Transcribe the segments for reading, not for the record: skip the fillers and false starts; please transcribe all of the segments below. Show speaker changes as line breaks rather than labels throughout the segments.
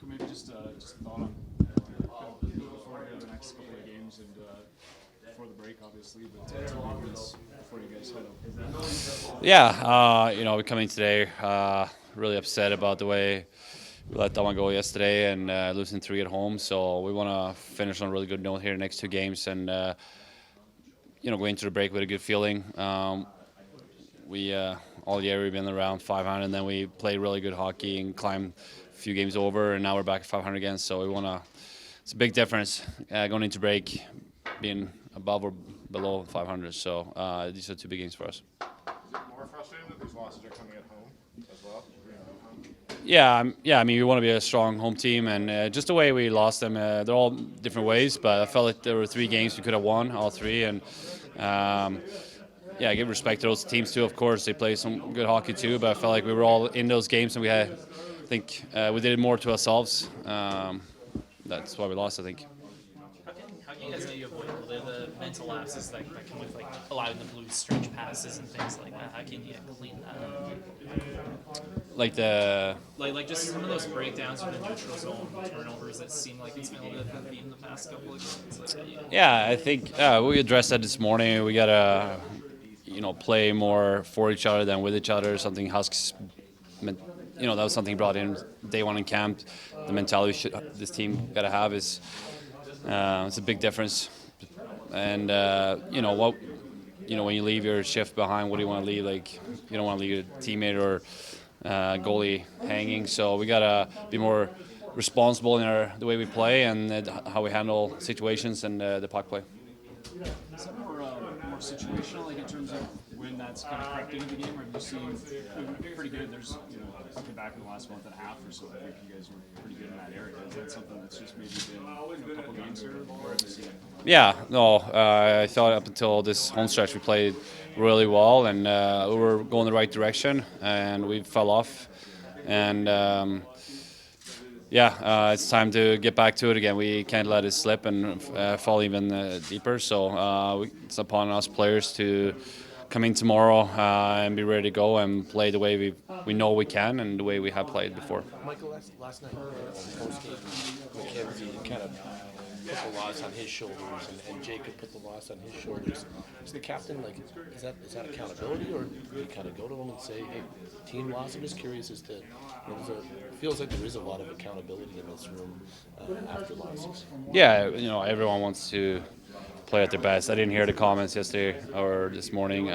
Michael, maybe just a thought on before the next couple of games and before the break, obviously, but two moments before you guys head up.
Yeah, we're coming today really upset about the way we let that one go yesterday and losing 3 at home. So we want to finish on a really good note here the next 2 games and, go into the break with a good feeling. We all year we've been around 500, and then we played really good hockey and climbed a few games over, and now we're back at 500 again. So we want to. It's a big difference going into break, being above or below 500. So these are 2 big games for us.
Is it more frustrating that these losses are coming at home as well?
Yeah. I mean, we want to be a strong home team, and just the way we lost them, they're all different ways. But I felt like there were 3 games we could have won, all 3, and. I give respect to those teams too. Of course, they play some good hockey too. But I felt like we were all in those games, and we had, I think, we did it more to ourselves. That's why we lost, I think.
How can you guys maybe avoid a little bit of the mental lapses that come with like allowing the Blues stretch passes and things like that? How can you clean that up?
Like
Just some of those breakdowns in the neutral zone turnovers that seem like it's been a little bit of a theme the past couple of games.
I think we addressed that this morning. We gotta, play more for each other than with each other. Something Husks, that was something brought in day one in camp. The mentality this team gotta have is it's a big difference. And when you leave your shift behind, what do you want to leave? Like you don't want to leave a teammate or goalie hanging. So we gotta be more responsible in the way we play and how we handle situations and the puck play.
Is that more situational, like in terms of when that's kind of crept into the game, or have you seen pretty good? There's, looking back in the last month and a half or so, I think you guys were pretty good in that area. Is that something that's just maybe been a couple games here, or have you seen it?
Yeah, no, I thought up until this home stretch we played really well, and we were going the right direction, and we fell off. And it's time to get back to it again. We can't let it slip and fall even deeper. So it's upon us players to come in tomorrow and be ready to go and play the way we know we can and the way we have played before.
Michael, last night post-game, McKenzie kind of put the loss on his shoulders, and Jacob put the loss on his shoulders. Is the captain is that accountability, or do you kind of go to him and say, "Hey, team loss"? I'm just curious as to. It feels like there is a lot of accountability in this room after losses.
Yeah, everyone wants to play at their best. I didn't hear the comments yesterday or this morning,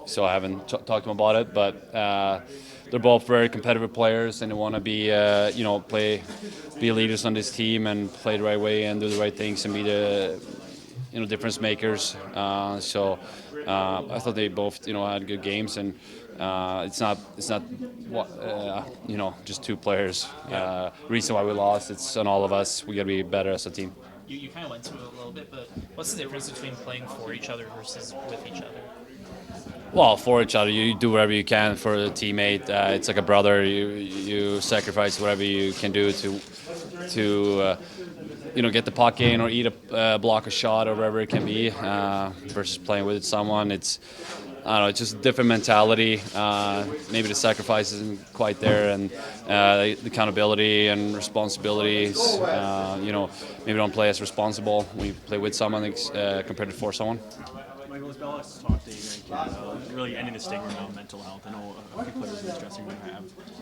so I haven't talked to them about it. But they're both very competitive players, and they want to be, be leaders on this team and play the right way and do the right things and be the, difference makers. So I thought they both, had good games, and it's not just 2 players. Reason why we lost, it's on all of us. We got to be better as a team.
You kind of went to it a little bit, but what's the difference between playing for each other versus with each other?
Well, for each other, you do whatever you can for the teammate. It's like a brother. You sacrifice whatever you can do to get the puck in or eat a block a shot or whatever it can be. Versus playing with someone, it's just a different mentality. Maybe the sacrifice isn't quite there, and the accountability and responsibilities. Maybe don't play as responsible when you play with someone compared to for someone.
Michael, as Bellas talked to really ending the stigma around mental health. I know a few players in this dressing room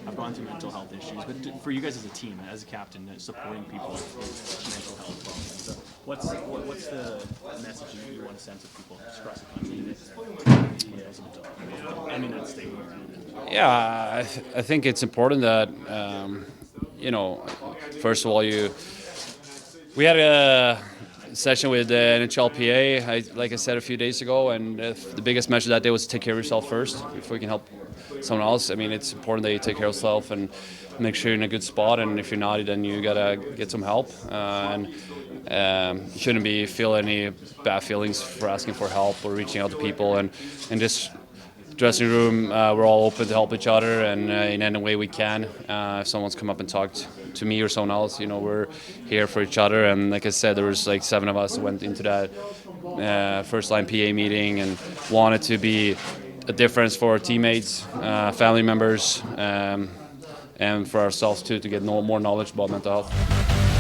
have gone through mental health issues, but for you guys as a team, as a captain, supporting people with mental health problems, so what's the message you want to send to people across the country? Ending that stigma.
Yeah, I think it's important that first of all we had a session with the NHLPA, like I said a few days ago, and the biggest measure that day was to take care of yourself first before you can help someone else. I mean, it's important that you take care of yourself and make sure you're in a good spot, and if you're not, then you gotta get some help. You shouldn't feel any bad feelings for asking for help or reaching out to people. And in this dressing room, we're all open to help each other, and in any way we can. If someone's come up and talked to me or someone else, we're here for each other. And like I said, there was like 7 of us who went into that first line PA meeting and wanted to be a difference for our teammates, family members, and for ourselves too to get more knowledge about mental health.